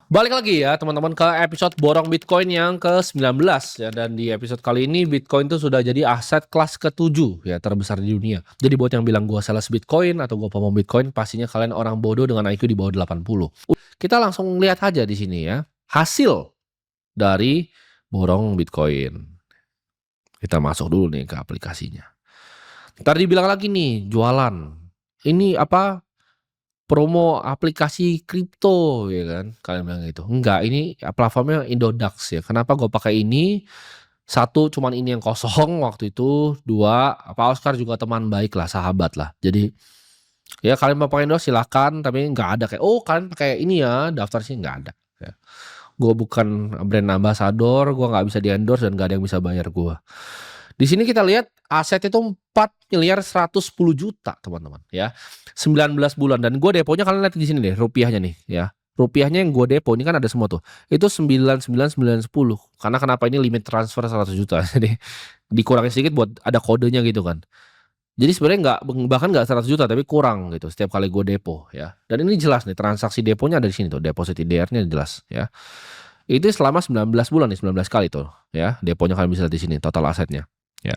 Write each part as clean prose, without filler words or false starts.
Balik lagi ya teman-teman ke episode borong Bitcoin yang ke-19 ya, dan di episode kali ini Bitcoin itu sudah jadi aset kelas ke-7 ya terbesar di dunia. Jadi buat yang bilang gua sales Bitcoin atau gua pemom Bitcoin, pastinya kalian orang bodoh dengan IQ di bawah 80. Kita langsung lihat aja di sini ya, hasil dari borong Bitcoin. Kita masuk dulu nih ke aplikasinya. Ntar dibilang lagi nih, jualan. Ini apa, promo aplikasi kripto ya kan, kalian bilang gitu. Enggak, ini platformnya Indodax ya. Kenapa gue pakai ini? Satu, cuman ini yang kosong waktu itu. Dua, Pak Oscar juga teman baik lah, sahabat lah. Jadi ya kalian mau pakai Indodax silakan, tapi nggak ada kayak oh kalian pakai ini ya, daftar sih nggak ada. Ya. Gue bukan brand ambassador, gue nggak bisa di endorse dan nggak ada yang bisa bayar gue. Di sini kita lihat aset itu 4.110.000.000 teman-teman ya. 19 bulan dan gue deponya kalian lihat di sini deh rupiahnya nih ya. Rupiahnya yang gue depo ini kan ada semua tuh. Itu 99910. Karena kenapa ini limit transfer 100 juta. Jadi dikurangin sedikit buat ada kodenya gitu kan. Jadi sebenarnya nggak bahkan nggak 100 juta tapi kurang gitu setiap kali gue depo ya. Dan ini jelas nih transaksi deponya ada di sini tuh. Deposit IDR-nya jelas ya. Itu selama 19 bulan nih, 19 kali tuh ya. Deponya kalian bisa lihat di sini total asetnya. Ya.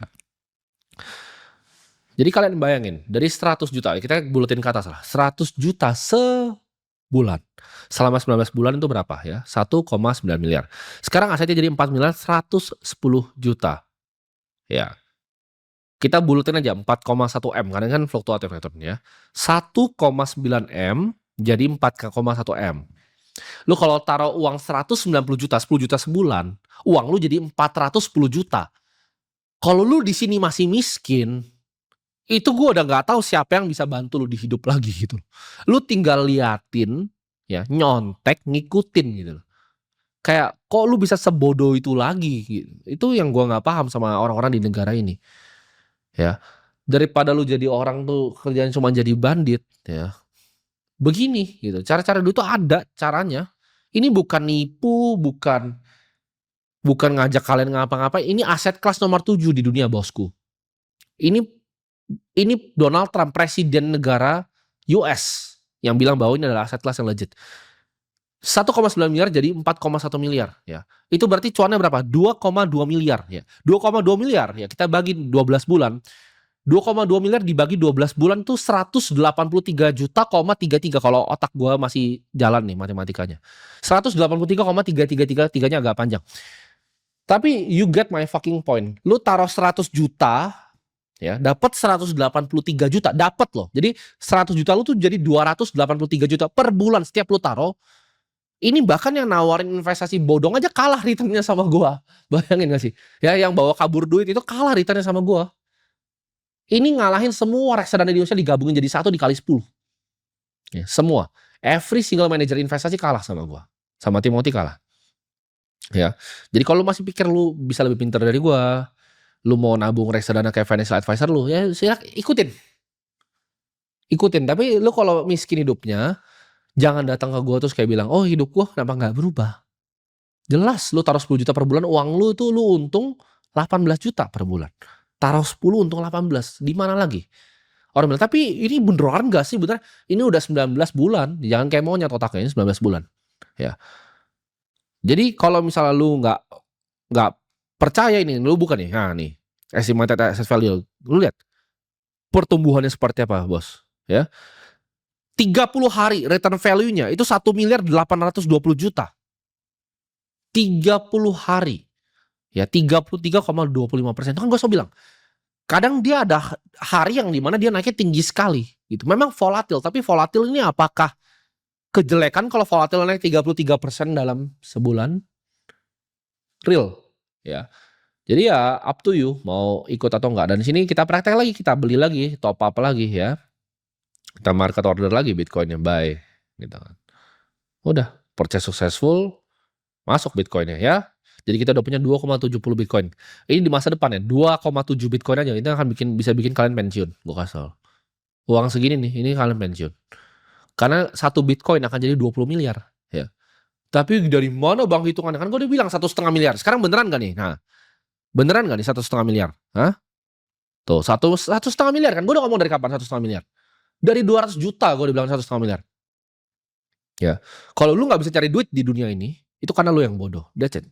Jadi kalian bayangin, dari 100 juta, kita bulatin ke atas lah, 100 juta sebulan. Selama 19 bulan itu berapa ya? 1,9 miliar. Sekarang asetnya jadi 4 miliar 110 juta. Ya. Kita bulatin aja 4,1 M, karena kan fluktuatif ya. 1,9 M jadi 4,1 M. Lu kalau taruh uang 190 juta, 10 juta sebulan, uang lu jadi 410 juta. Kalau lu di sini masih miskin, itu gue udah nggak tahu siapa yang bisa bantu lu di hidup lagi gitu. Lu tinggal liatin, ya nyontek, ngikutin gitu. Kayak kok lu bisa sebodoh itu lagi? Gitu. Itu yang gue nggak paham sama orang-orang di negara ini. Ya, daripada lu jadi orang tuh kerjaan cuma jadi bandit, ya. Begini gitu. Cara-cara dulu tuh ada caranya. Ini bukan nipu, bukan ngajak kalian ngapa-ngapain. Ini aset kelas nomor 7 di dunia bosku. Ini Donald Trump, presiden negara US, yang bilang bahwa ini adalah aset kelas yang legit. 1,9 miliar jadi 4,1 miliar ya. Itu berarti cuannya berapa? 2,2 miliar ya. 2,2 miliar ya kita bagi 12 bulan. 2,2 miliar dibagi 12 bulan tuh 183 juta, 33 kalau otak gua masih jalan nih matematikanya. 183,333 nya agak panjang. Tapi you get my fucking point. Lu taruh 100 juta ya, dapat 183 juta, dapat loh. Jadi 100 juta lu tuh jadi 283 juta per bulan setiap lu taruh. Ini bahkan yang nawarin investasi bodong aja kalah returnnya sama gua. Bayangin gak sih? Ya yang bawa kabur duit itu kalah returnnya sama gua. Ini ngalahin semua reksadana di Indonesia digabungin jadi satu dikali 10. Ya, semua. Every single manager investasi kalah sama gua. Sama Timothy kalah. Ya. Jadi kalau lu masih pikir lu bisa lebih pintar dari gua, lu mau nabung reksadana kayak financial advisor lu, ya silakan ikutin. Ikutin, tapi lu kalau miskin hidupnya, jangan datang ke gua terus kayak bilang, "Oh, hidup gua kenapa nggak berubah?" Jelas lu taruh 10 juta per bulan, uang lu itu lu untung 18 juta per bulan. Taruh 10 untung 18, di mana lagi? Orang bilang, "Tapi ini beneran nggak sih?" Bener, ini udah 19 bulan, jangan kayak monyet otaknya, ini 19 bulan. Ya. Jadi kalau misalnya lu nggak percaya ini, lu bukan nih, nah nih, estimated asset value, lu lihat pertumbuhannya seperti apa, Bos, ya. 30 hari return value-nya itu 1.820.000.000. 30 hari. Ya 33,25%. Itu kan gue selalu bilang, kadang dia ada hari yang dimana dia naiknya tinggi sekali gitu. Memang volatil, tapi volatil ini apakah kejelekan kalau volatil naik 33% dalam sebulan? Real, ya. Jadi ya up to you mau ikut atau enggak. Dan di sini kita praktek lagi, kita beli lagi, top up lagi ya. Kita market order lagi Bitcoin-nya, buy gitu kan. Udah, purchase successful, masuk Bitcoin-nya ya. Jadi kita udah punya 2,70 Bitcoin. Ini di masa depan ya, 2,7 Bitcoin aja. Ini akan bisa bikin kalian pensiun. Gue kasih tau. Uang segini nih, ini kalian pensiun. Karena satu Bitcoin akan jadi 20 miliar. Ya. Tapi dari mana bang hitungannya? Kan gue udah bilang 1,5 miliar. Sekarang beneran gak nih? Nah, beneran gak nih 1,5 miliar? Hah? Tuh, 1,5 miliar kan? Gue udah ngomong dari kapan 1,5 miliar? Dari 200 juta gue udah bilang 1,5 miliar. Ya. Kalau lu nggak bisa cari duit di dunia ini, itu karena lu yang bodoh. That's it.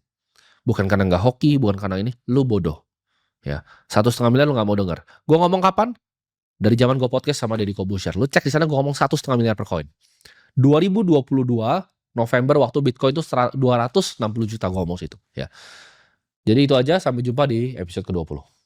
Bukan karena nggak hoki, bukan karena ini, lu bodoh. Ya. 1,5 miliar lu nggak mau denger. Gue ngomong kapan? Dari zaman gue podcast sama Deddy Corbuzier. Lu cek di sana gue ngomong 1,5 miliar per koin. 2022 November waktu Bitcoin itu 260 juta gue ngomong situ. Ya. Jadi itu aja, sampai jumpa di episode ke-20.